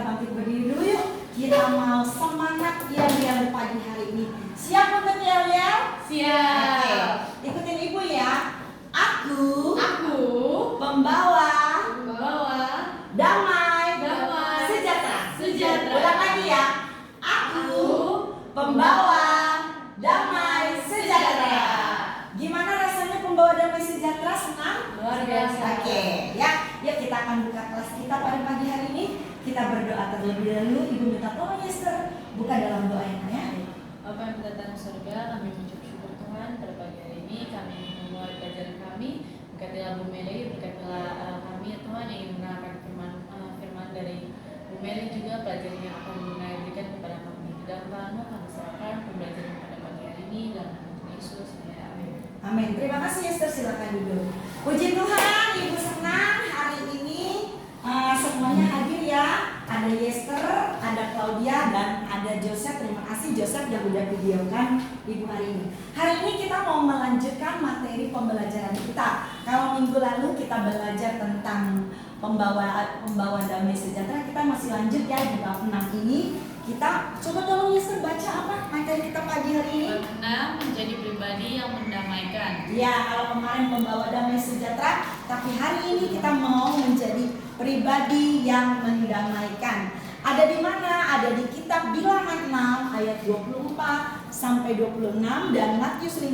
bangkit berdiri dulu yuk. Kita mau semangat yel-yel pagi hari ini. Siap untuk yel-yel? Siap. Oke, ikutin ibu ya. Aku Pembawa damai sejahtera. Ulang lagi ya. Aku pembawa damai sejahtera. Gimana rasanya pembawa damai sejahtera? Senang? Luar biasa. Oke, ya. Yuk kita akan buka kelas kita pada pagi hari ini. Kita berdoa terlebih dahulu. Ibu minta tolong Esther buka dalam doa yang ya. Bapa yang berada di surga, kami mengucap syukur Tuhan pada pagi hari ini. Kami memulai pelajaran kami. Berkatilah Bu Meli, berkatilah kami ya Tuhan yang ingin mendengarkan firman dari Bu Meli juga pelajaran yang akan Bu Meli berikan kepada kami. Di dalam Tuhanmu kami serahkan pembelajaran pada pagi hari ini dalam nama Yesus. Amin. Amin. Terima kasih Esther, silakan duduk. Puji Tuhan, Ibu senang hari ini semuanya hadir ya. Ada Esther, ada Claudia, dan ada Joseph. Terima kasih Joseph yang udah videokan Ibu hari ini. Hari ini kita mau melanjutkan materi pembelajaran kita. Kalau minggu lalu kita belajar tentang pembawa damai sejahtera, kita masih lanjut ya di bab 6 ini. Kita coba tolong Esther baca apa materi kita pagi hari ini. Bab 6 menjadi pribadi yang mendamaikan. Ya, kalau kemarin pembawa damai sejahtera, tapi hari ini kita mau menjadi pribadi yang mendamaikan. Ada di mana? Ada di kitab Bilangan 6 ayat 24 sampai 26 dan Matius 5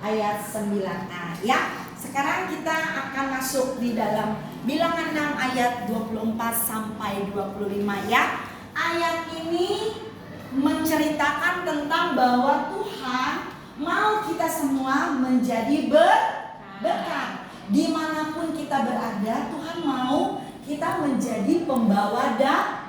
ayat 9a ya. Sekarang kita akan masuk di dalam Bilangan 6 ayat 24 sampai 25 ya. Ayat ini menceritakan tentang bahwa Tuhan mau kita semua menjadi berkat. Dimanapun kita berada, Tuhan mau kita menjadi pembawa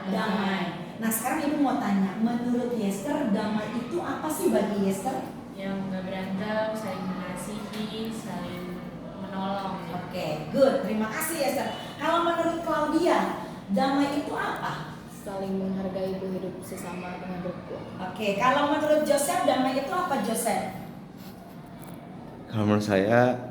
damai. Nah sekarang Ibu mau tanya, menurut Esther damai itu apa sih bagi Esther? Yang nggak berantem, saling mengasihi, saling menolong. Oke, good. Terima kasih Esther. Kalau menurut Claudia, damai itu apa? Saling menghargai hidup sesama dengan rukun. Oke, kalau menurut Joseph, damai itu apa Joseph? Kalau menurut saya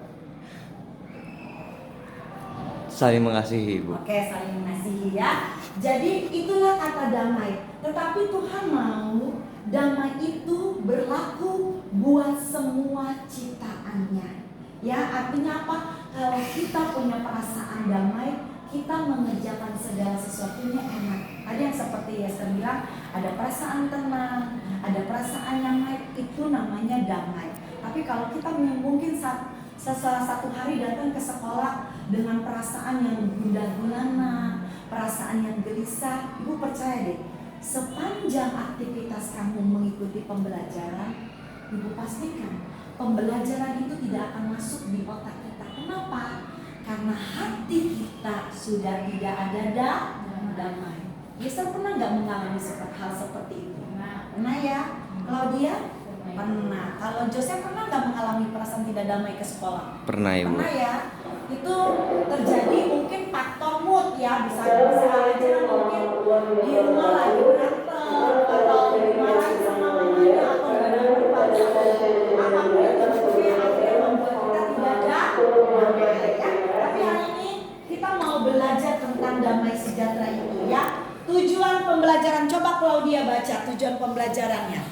saling mengasihi, Bu. Oke, saling mengasihi ya. Jadi itulah kata damai. Tetapi Tuhan mau damai itu berlaku buat semua ciptaannya. Ya, artinya apa? Kalau kita punya perasaan damai, kita mengerjakan segala sesuatunya enak. Ada yang seperti Esther bilang, ada perasaan tenang, ada perasaan yang baik, itu namanya damai. Tapi kalau kita mungkin salah satu hari datang ke sekolah dengan perasaan yang gundah gulana, perasaan yang gelisah, Ibu percaya deh, sepanjang aktivitas kamu mengikuti pembelajaran, Ibu pastikan pembelajaran itu tidak akan masuk di otak kita. Kenapa? Karena hati kita sudah tidak ada damai. Esther pernah nggak mengalami hal seperti itu? Pernah ya? Claudia? Pernah. Kalau Joseph pernah nggak mengalami perasaan tidak damai ke sekolah? Pernah, Ibu. Pernah ya? Itu terjadi mungkin faktor mood ya, bisa aja mungkin di rumah lagi berantem atau dimarahin sama mamanya atau nggak ada apapun itu mungkin akhirnya membuat kita tidak damai ya. Tapi hari ini kita mau belajar tentang damai sejahtera itu ya. Tujuan pembelajaran, coba Claudia baca tujuan pembelajarannya.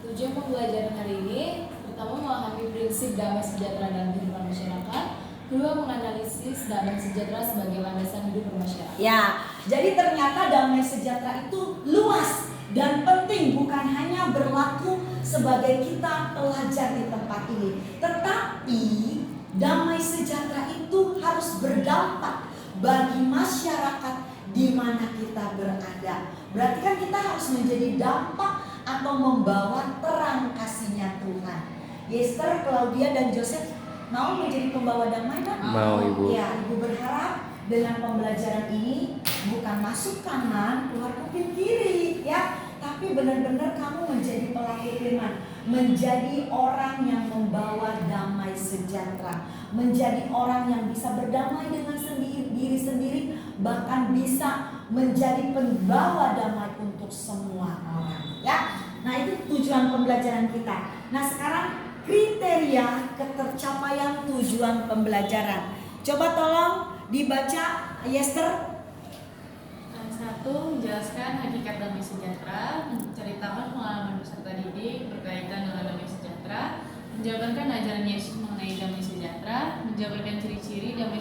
Tujuan pembelajaran hari ini pertama memahami prinsip damai sejahtera dalam kehidupan masyarakat. Kedua, menganalisis damai sejahtera sebagai landasan hidup bermasyarakat. Ya, jadi ternyata damai sejahtera itu luas dan penting, bukan hanya berlaku sebagai kita pelajar di tempat ini, tetapi damai sejahtera itu harus berdampak bagi masyarakat di mana kita berada. Berarti kan kita harus menjadi dampak atau membawa terang kasih-Nya Tuhan. Esther, Claudia, dan Joseph mau menjadi pembawa damai kan? Mau, Ibu. Ya, Ibu berharap dengan pembelajaran ini bukan masuk kanan, keluar kuping kiri, ya. Tapi benar-benar kamu menjadi pelaku firman, menjadi orang yang membawa damai sejahtera, menjadi orang yang bisa berdamai dengan diri sendiri, bahkan bisa menjadi pembawa damai untuk semua orang, ya. Nah, itu tujuan pembelajaran kita. Nah, sekarang kriteria ketercapaian tujuan pembelajaran. Coba tolong dibaca, Esther. 1. 1 menjelaskan hakikat damai sejahtera, menceritakan pengalaman peserta didik berkaitan dengan damai sejahtera, menjabarkan ajaran Yesus mengenai damai sejahtera, menjabarkan ciri-ciri damai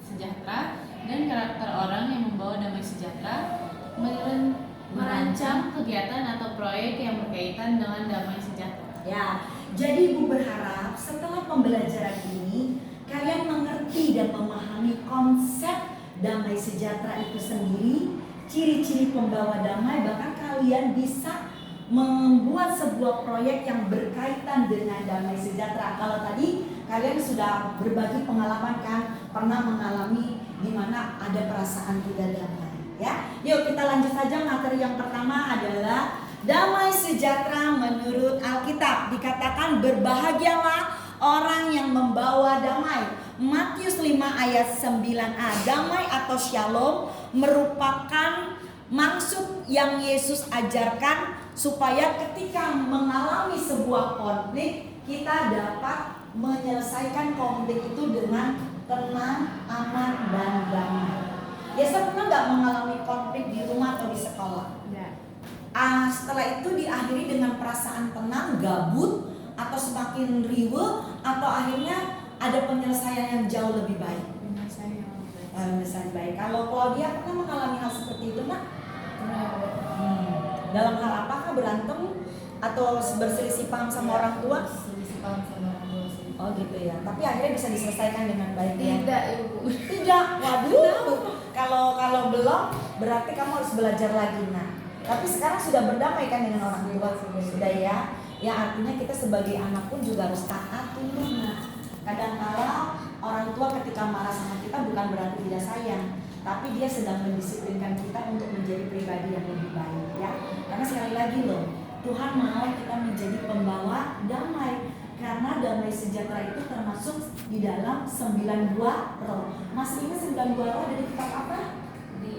sejahtera dan karakter orang yang membawa damai sejahtera, merancang kegiatan atau proyek yang berkaitan dengan damai sejahtera. Ya, jadi Ibu berharap setelah pembelajaran ini kalian mengerti dan memahami konsep damai sejahtera itu sendiri, ciri-ciri pembawa damai, bahkan kalian bisa membuat sebuah proyek yang berkaitan dengan damai sejahtera. Kalau tadi kalian sudah berbagi pengalaman kan, pernah mengalami di mana ada perasaan tidak damai, ya. Yuk kita lanjut saja, materi yang pertama adalah damai sejahtera menurut Alkitab. Dikatakan berbahagialah orang yang membawa damai. Matius 5 ayat 9a. Damai atau shalom merupakan maksud yang Yesus ajarkan supaya ketika mengalami sebuah konflik kita dapat menyelesaikan konflik itu dengan tenang, aman, dan damai. Yesus pernah nggak mengalami konflik di rumah atau di sekolah? Setelah itu diakhiri dengan perasaan tenang, gabut, atau semakin riweuh, atau akhirnya ada penyelesaian yang jauh lebih baik. Penyelesaian baik. Kalau Claudia pernah mengalami hal seperti itu, Nak? Dalam hal apakah, berantem atau berselisih paham sama orang tua? Selisih paham sama orang tua sih. Oh gitu ya. Tapi akhirnya bisa diselesaikan dengan baik ya? Tidak, Ibu. Tidak. Waduh. Kalau belum, berarti kamu harus belajar lagi, Nak. Tapi sekarang sudah berdamai kan dengan orang tua? Sudah ya. Ya artinya kita sebagai anak pun juga harus taat tunduk, Nak. Kadang-kala orang tua ketika marah sama kita bukan berarti tidak sayang, tapi dia sedang mendisiplinkan kita untuk menjadi pribadi yang lebih baik, ya. Karena sekali lagi loh, Tuhan mau kita menjadi pembawa damai. Karena damai sejahtera itu termasuk di dalam 9 buah roh. Masih ingat 9 buah roh dari kitab apa? Di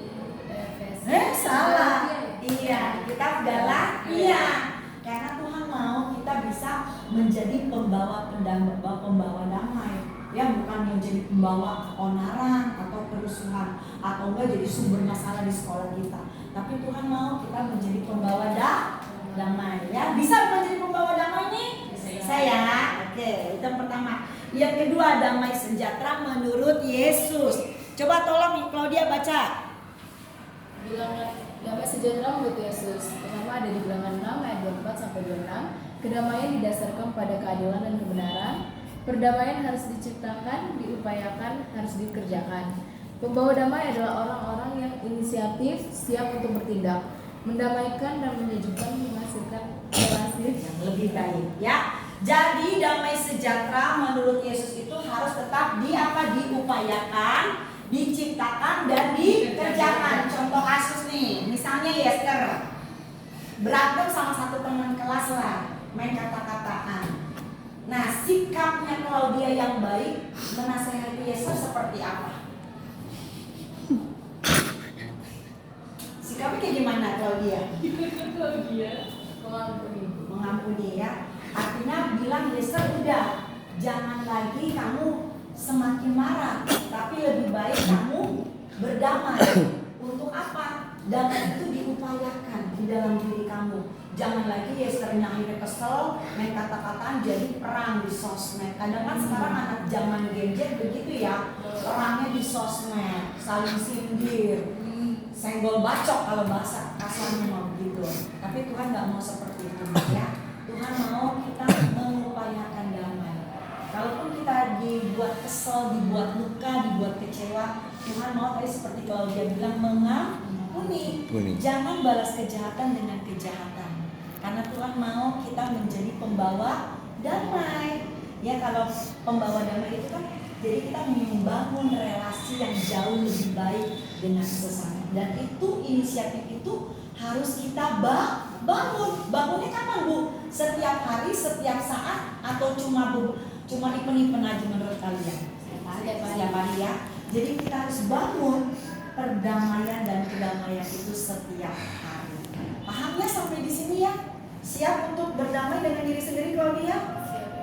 Efesus. Salah. Iya, di kitab Galatia. Karena Tuhan mau kita bisa menjadi pembawa damai, ya, bukan menjadi pembawa keonaran atau kerusuhan atau enggak jadi sumber masalah di sekolah kita. Tapi Tuhan mau kita menjadi pembawa damai, ya. Bisa menjadi pembawa damai nih? Saya. Oke, itu yang pertama. Yang kedua, damai sejahtera menurut Yesus. Coba tolong Claudia baca. Bilangan damai sejahtera menurut Yesus. Pertama ada di bilangan 6 ayat 24 sampai 26. Kedamaian didasarkan pada keadilan dan kebenaran. Perdamaian harus diciptakan, diupayakan, harus dikerjakan. Pembawa damai adalah orang-orang yang inisiatif, siap untuk bertindak, mendamaikan dan menyejukkan, menghasilkan relasi Yang lebih baik, ya. Jadi damai sejahtera menurut Yesus itu harus tetap diupayakan, diciptakan, dan dikerjakan. Contoh kasus nih, misalnya Yester berantem sama satu teman kelas lah, main kata-kataan. Nah, sikapnya Claudia yang baik menasehati Yester seperti apa? Sikapnya kayak gimana Claudia? Mengampuni, ya. Artinya bilang Yester, udah, jangan lagi kamu semakin marah, tapi lebih baik kamu berdamai. Untuk apa? Damai itu diupayakan di dalam diri kamu. Jangan lagi Yesternya akhirnya kesel, main kata-kataan jadi perang di sosmed. Kadang kan sekarang anak zaman gadget begitu ya, perangnya di sosmed, saling sindir, senggol bacok kalau bahasa kasarnya mau begitu. Tapi Tuhan nggak mau seperti itu, ya. Tuhan mau kita mengupayakan damai. Kalaupun kita dibuat kesel, dibuat luka, dibuat kecewa, Tuhan mau tadi seperti kalau dia bilang mengampuni. Jangan balas kejahatan dengan kejahatan. Karena Tuhan mau kita menjadi pembawa damai. Ya, kalau pembawa damai itu kan jadi kita membangun relasi yang jauh lebih baik dengan sesama. Dan itu inisiatif itu harus kita bangun. Bangunnya kapan, Bu? Setiap hari, setiap saat, atau cuma event-event aja menurut kalian? Setiap hari, ya. Jadi kita harus bangun perdamaian dan kedamaian itu setiap hari. Pahamnya sampai di sini ya? Siap untuk berdamai dengan diri sendiri Claudia?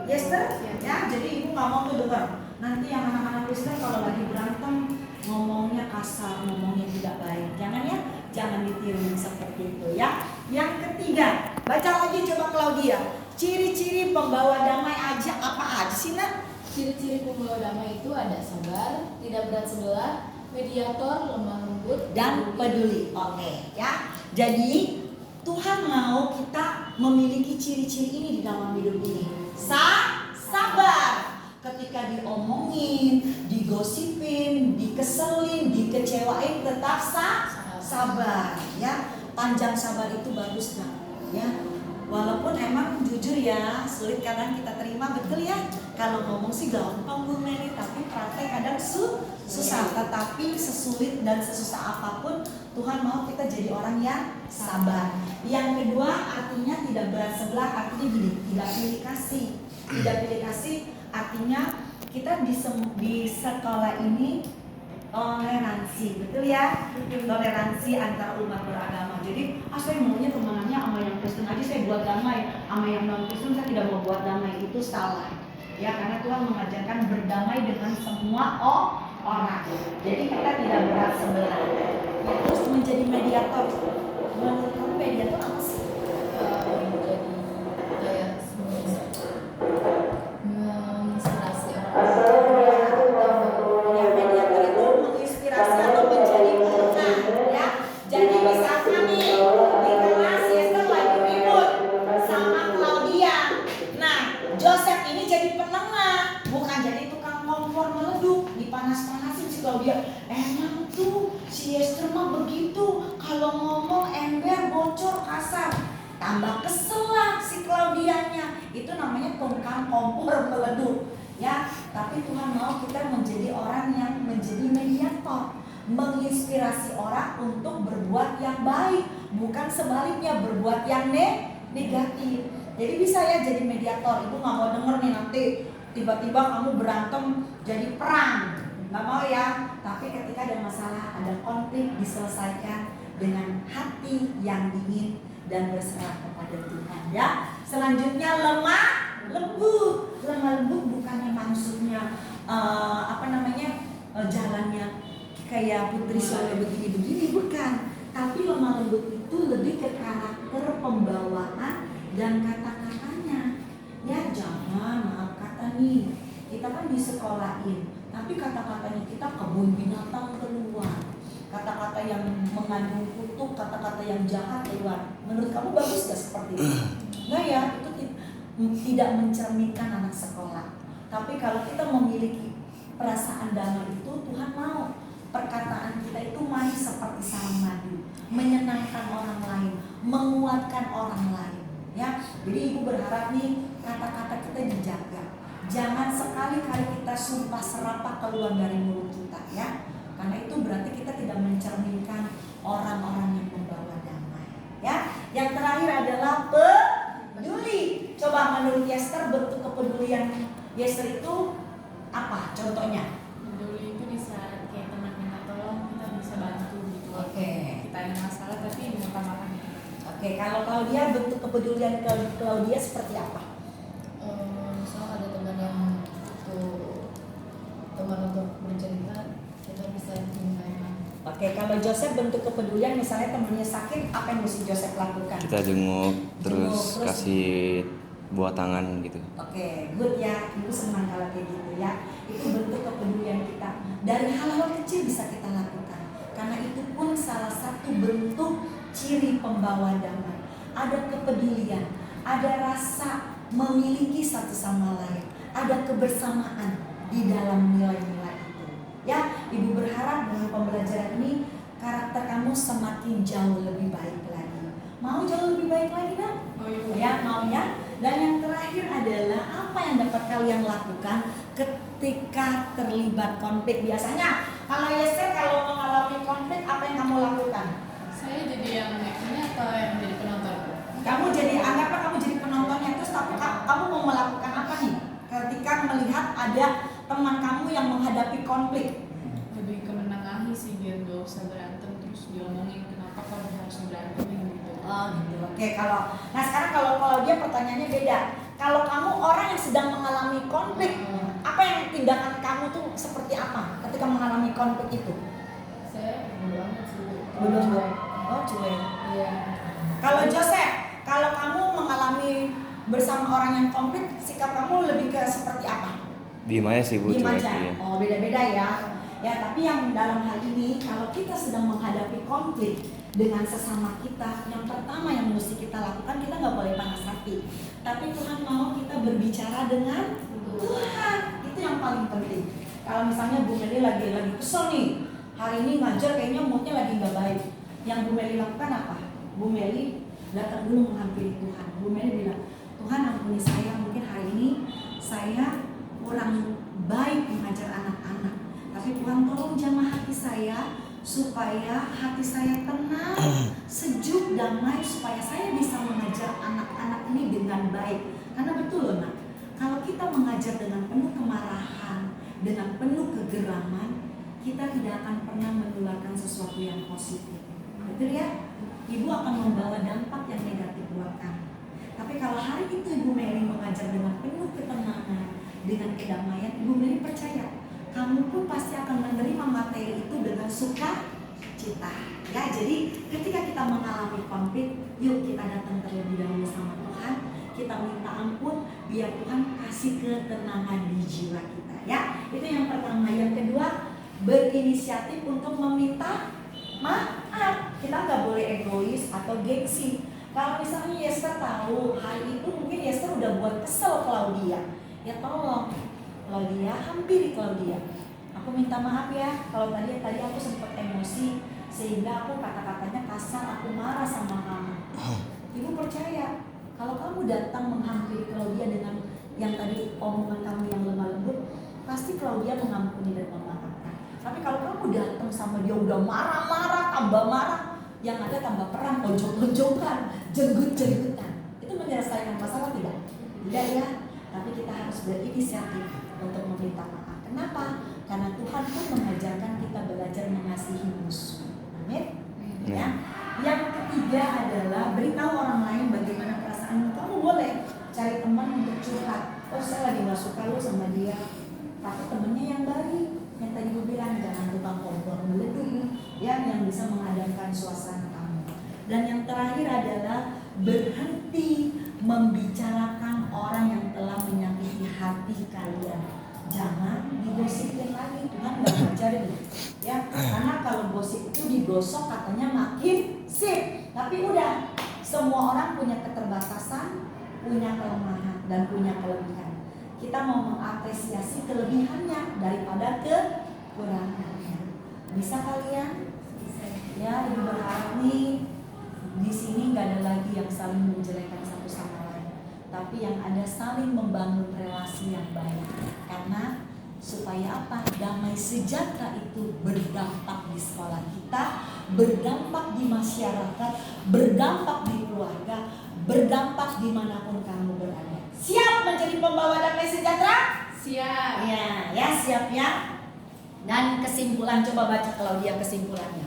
Yester? Ya, jadi ibu nggak mau tuh dengar. Nanti yang anak-anak Kristen kalau lagi berantem ngomongnya kasar, ngomongnya tidak baik. Jangan ya. Jangan ditiru seperti itu ya. Yang ketiga, baca lagi coba Claudia. Ciri-ciri pembawa damai aja apa aja sih nak? Ciri-ciri pembawa damai itu ada sabar, tidak berat sebelah, mediator, lemah lembut, Dan peduli. Oke ya. Jadi Tuhan mau kita memiliki ciri-ciri ini di dalam hidup ini. Sabar. Ketika diomongin, digosipin, dikeselin, dikecewain, tetap sabar ya. Panjang sabar itu bagus kan ya. Walaupun emang jujur ya sulit kadang kita terima, betul ya. Kalau ngomong sih gampang Bu Mary, tapi praktek kadang susah. Tetapi sesulit dan sesusah apapun Tuhan mau kita jadi orang yang sabar. Yang kedua artinya tidak berat sebelah, artinya gini, tidak pilih kasih. Tidak pilih kasih artinya kita di sekolah ini toleransi, betul ya? Toleransi antar umat beragama. Jadi, saya maunya temanannya sama yang Kristen aja, saya buat damai. Sama yang non Kristen saya tidak mau buat damai, itu salah. Ya, karena Tuhan mengajarkan berdamai dengan semua orang. Jadi kita tidak berat sebelah. Ya, terus menjadi mediator. Menurut kamu mediator apa sih? menjadi kayak menginspirasi orang. Ya, mediator itu menginspirasi atau menjadi penengah ya. Jadi misalnya nih di kelas Esther lagi ribut sama Claudia. Nah, Joseph ini jadi penengah, bukan jadi tukang kompor meleduk, dipanas-panasin si Claudia. Emang tuh si Esther mah begitu, kalau ngomong ember bocor kasar. Tambah kesel lah si Claudianya. Itu namanya tukang kompor meleduk. Ya, tapi Tuhan mau kita menjadi orang yang menjadi mediator, menginspirasi orang untuk berbuat yang baik, bukan sebaliknya berbuat yang negatif. Jadi bisa ya jadi mediator. Ibu nggak mau denger nih nanti tiba-tiba kamu berantem jadi perang, nggak mau ya. Tapi ketika ada masalah, ada konflik, diselesaikan dengan hati yang dingin dan berserah kepada Tuhan ya. Selanjutnya lemah lembut. Lemah lembut bukannya maksudnya jalannya kayak putri soalnya begini-begini, bukan. Tapi lemah lembut itu lebih ke karakter pembawaan dan kata-katanya. Ya jangan maaf kata nih, kita kan disekolahin, tapi kata-katanya kita kebun binatang keluar, kata-kata yang mengandung kutuk, kata-kata yang jahat keluar. Menurut kamu bagus gak seperti itu? Enggak ya, itu tidak mencerminkan anak sekolah. Tapi kalau kita memiliki perasaan damai itu, Tuhan mau perkataan kita itu manis seperti sarang madu, menyenangkan orang lain, menguatkan orang lain. Ya, jadi ibu berharap nih kata-kata kita dijaga. Jangan sekali-kali kita sumpah serapah keluar dari mulut kita ya. Karena itu berarti kita tidak mencerminkan orang-orang yang membawa damai. Ya, yang terakhir adalah peduli. Coba menurut Esther bentuk kepedulian Esther itu apa? Contohnya? Peduli itu di saat kayak teman minta tolong kita bisa bantu gitu. Oke. Kita ada masalah tapi mengutamakan itu. Oke, kalau Claudia bentuk kepedulian Claudia seperti apa? Misal ada teman yang butuh teman untuk bercerita, kita bisa dimintain. Oke, kalau Joseph bentuk kepedulian misalnya temannya sakit, apa yang mesti Joseph lakukan? Kita jenguk terus Terus? kasih buat tangan gitu. Oke, good ya. Ibu senang kalau kayak gitu ya. Itu bentuk kepedulian kita. Dari hal-hal kecil bisa kita lakukan. Karena itu pun salah satu bentuk ciri pembawa damai. Ada kepedulian, ada rasa memiliki satu sama lain, ada kebersamaan di dalam nilai-nilai itu. Ya, Ibu berharap dengan pembelajaran ini karakter kamu semakin jauh lebih baik lagi. Mau jauh lebih baik lagi kan? Oh iya. Ya, mau ya. Dan yang terakhir adalah apa yang dapat kalian lakukan ketika terlibat konflik. Biasanya kalau Esther kalau mengalami konflik apa yang kamu lakukan? Saya jadi yang ini atau yang jadi penonton? Kamu jadi anggaplah kamu jadi penontonnya, terus tapi kamu mau melakukan apa nih ketika melihat ada teman kamu yang menghadapi konflik? Lebih ke menengahi sih biar gak usah berantem terus diomongin kenapa kok harus berantem gitu. Oh gitu. Oke, nah sekarang kalau dia pertanyaannya beda. Kalau kamu orang yang sedang mengalami konflik, apa yang tindakan kamu tuh seperti apa ketika mengalami konflik itu? Saya bodo amat sih. Bodo amat. Oh cuek. Iya. Kalau Joseph, kalau kamu mengalami bersama orang yang konflik, sikap kamu lebih ke seperti apa? Diem aja sih Bu, Diem cuek. aja. Iya. Oh beda-beda ya. Ya tapi yang dalam hal ini kalau kita sedang menghadapi konflik dengan sesama kita, yang pertama yang mesti kita lakukan, kita nggak boleh panas hati. Tapi Tuhan mau kita berbicara dengan Tuhan. Itu yang paling penting. Kalau misalnya Bu Meli lagi kesel nih, hari ini ngajar kayaknya moodnya lagi nggak baik. Yang Bu Meli lakukan apa? Bu Meli datang dulu menghampiri Tuhan. Bu Meli bilang, Tuhan ampuni saya, mungkin hari ini saya kurang baik mengajar anak-anak. Tapi Tuhan tolong jamah hati saya supaya hati saya tenang, sejuk, damai, supaya saya bisa mengajar anak-anak ini dengan baik. Karena betul loh nak, kalau kita mengajar dengan penuh kemarahan, dengan penuh kegeraman, kita tidak akan pernah menularkan sesuatu yang positif. Betul ya? Ibu akan membawa dampak yang negatif buat kamu. Tapi kalau hari itu Ibu Mary mengajar dengan penuh ketenangan, dengan kedamaian, Ibu Mary percaya kamu pun pasti akan menerima materi itu dengan sukacita. Ya, jadi ketika kita mengalami konflik, yuk kita datang terlebih dahulu sama Tuhan, kita minta ampun, biar Tuhan kasih ketenangan di jiwa kita. Ya, itu yang pertama. Yang kedua, berinisiatif untuk meminta maaf. Kita nggak boleh egois atau gengsi. Kalau misalnya Yester tahu hari itu mungkin Yester udah buat kesel Claudia, ya tolong Claudia, hampiri Claudia. Aku minta maaf ya kalau tadi aku sempat emosi sehingga aku kata-katanya kasar, aku marah sama kamu. Ibu percaya kalau kamu datang menghampiri Claudia dengan yang tadi omongan kamu yang lemah lembut, pasti Claudia mengampuni dan memaafkan. Tapi kalau kamu datang sama dia udah marah-marah, tambah marah, yang ada tambah perang, lonjok-lonjokan, jenggut-jenggutan, itu menyelesaikan masalah tidak? Tidak ya. Tapi kita harus berinisiatif untuk meminta maaf. Kenapa? Karena Tuhan pun mengajarkan kita belajar mengasihi musuh. Amin. Ya. Yang ketiga adalah beritahu orang lain bagaimana perasaanmu. Kamu boleh cari teman untuk curhat. Oh saya lagi gak suka lo sama dia. Tapi temennya yang baik. Yang tadi gue bilang jangan tukang kompor meleduk. Yang bisa mengadamkan suasana kamu. Dan yang terakhir adalah berhenti membicarakan orang yang telah menyakiti hati kalian. Jangan digosipin lagi, Tuhan gak ngajarin ya. Karena kalau gosip itu digosok katanya makin sip. Tapi udah, semua orang punya keterbatasan, punya kelemahan dan punya kelebihan. Kita mau mengapresiasi kelebihannya daripada kekurangannya. Bisa kalian? Ya, Ibu berharap nih di sini nggak ada lagi yang saling menjelekkan satu sama lain, tapi yang ada saling membangun relasi yang baik. Karena supaya apa? Damai sejahtera itu berdampak di sekolah kita, berdampak di masyarakat, berdampak di keluarga, berdampak dimanapun kamu berada. Siap menjadi pembawa damai sejahtera? Siap. Ya siap ya. Dan kesimpulan, coba baca Claudia kesimpulannya.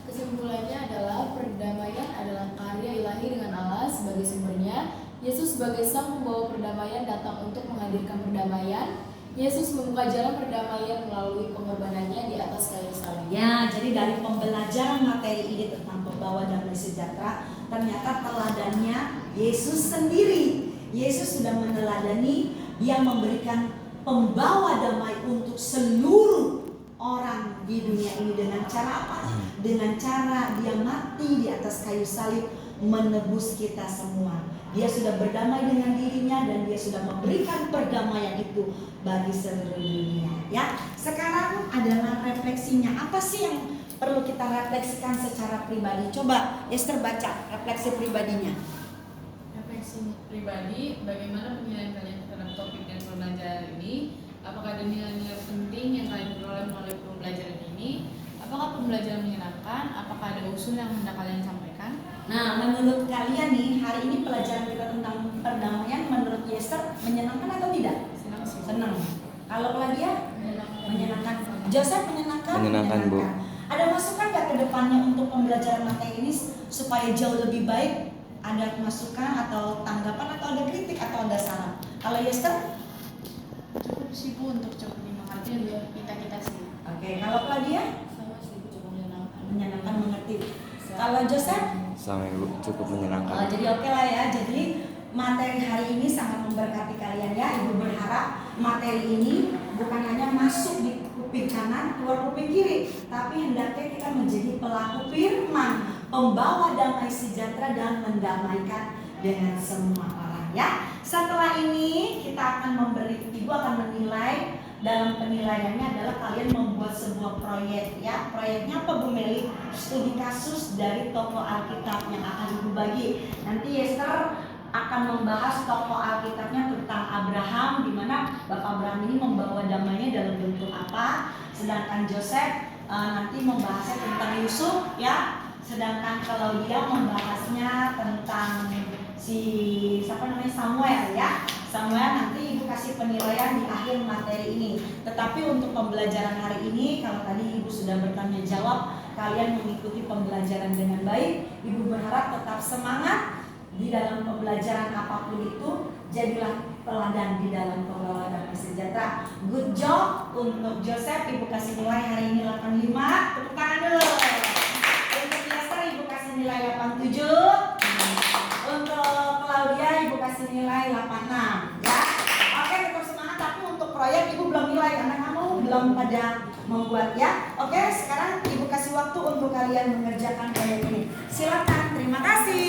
Kesimpulannya adalah perdamaian adalah karya ilahi dengan Allah sebagai sumbernya. Yesus sebagai sang pembawa perdamaian datang untuk menghadirkan perdamaian. Yesus membuka jalan perdamaian melalui pengorbanannya di atas kayu salib. Ya, jadi dari pembelajaran materi ini tentang pembawa damai sejahtera, ternyata teladannya Yesus sendiri. Yesus sudah meneladani, dia memberikan pembawa damai untuk seluruh orang di dunia ini. Dengan cara apa? Dengan cara dia mati di atas kayu salib menebus kita semua. Dia sudah berdamai dengan dirinya dan dia sudah memberikan perdamaian itu bagi seluruh dunia. Ya, sekarang adalah refleksinya. Apa sih yang perlu kita refleksikan secara pribadi? Coba Esther baca refleksi pribadinya. Refleksi pribadi, bagaimana penilaian kalian terhadap topik dan pembelajaran ini? Apakah ada nilai-nilai penting yang kalian peroleh melalui pembelajaran ini? Apakah pembelajaran menyenangkan? Apakah ada usul yang hendak kalian sampaikan? Nah, menurut kalian nih, hari ini pelajaran kita tentang perdamaian menurut Esther menyenangkan atau tidak? Senang sih. Senang. Kalau Claudia? Menyenangkan. Joseph menyenangkan? Menyenangkan, Bu. Ada masukan nggak ke depannya untuk pembelajaran materi ini supaya jauh lebih baik? Ada masukan atau tanggapan atau ada kritik atau ada saran? Kalau Esther? Cukup sih Bu untuk cukup dimengerti kita sih. Oke, kalau Claudia? Sama sih, cukup menyenangkan. Menyenangkan, mengerti. Kalau Joseph? Sama Ibu, cukup menyenangkan. Jadi oke lah ya. Jadi materi hari ini sangat memberkati kalian ya. Ibu berharap materi ini bukan hanya masuk di kuping kanan, keluar kuping kiri, tapi hendaknya kita menjadi pelaku firman, pembawa damai sejahtera dan mendamaikan dengan semua orang ya. Setelah ini kita akan Ibu akan menilai. Dalam penilaiannya adalah kalian membuat sebuah proyek ya. Proyeknya apa Bu Meli? Studi kasus dari tokoh Alkitab yang akan Ibu bagi. Nanti Esther akan membahas tokoh Alkitabnya tentang Abraham, di mana Bapak Abraham ini membawa damainya dalam bentuk apa. Sedangkan Joseph nanti membahasnya tentang Yusuf ya. Sedangkan Claudia membahasnya tentang Samuel ya. Samuel nanti Ibu kasih penilaian di akhir materi ini. Tetapi untuk pembelajaran hari ini, kalau tadi Ibu sudah bertanya jawab, kalian mengikuti pembelajaran dengan baik. Ibu berharap tetap semangat di dalam pembelajaran apapun itu. Jadilah teladan di dalam pengelola damai sejahtera. Good job untuk Joseph. Ibu kasih nilai hari ini 85. Tepuk tangan dulu. Untuk Esther Ibu kasih nilai 87. Untuk Claudia Ibu kasih nilai 86 ya. Oke, tetap semangat. Tapi untuk proyek Ibu belum nilai karena kamu belum pada membuat ya. Oke, sekarang Ibu kasih waktu untuk kalian mengerjakan proyek ini. Silakan. Terima kasih.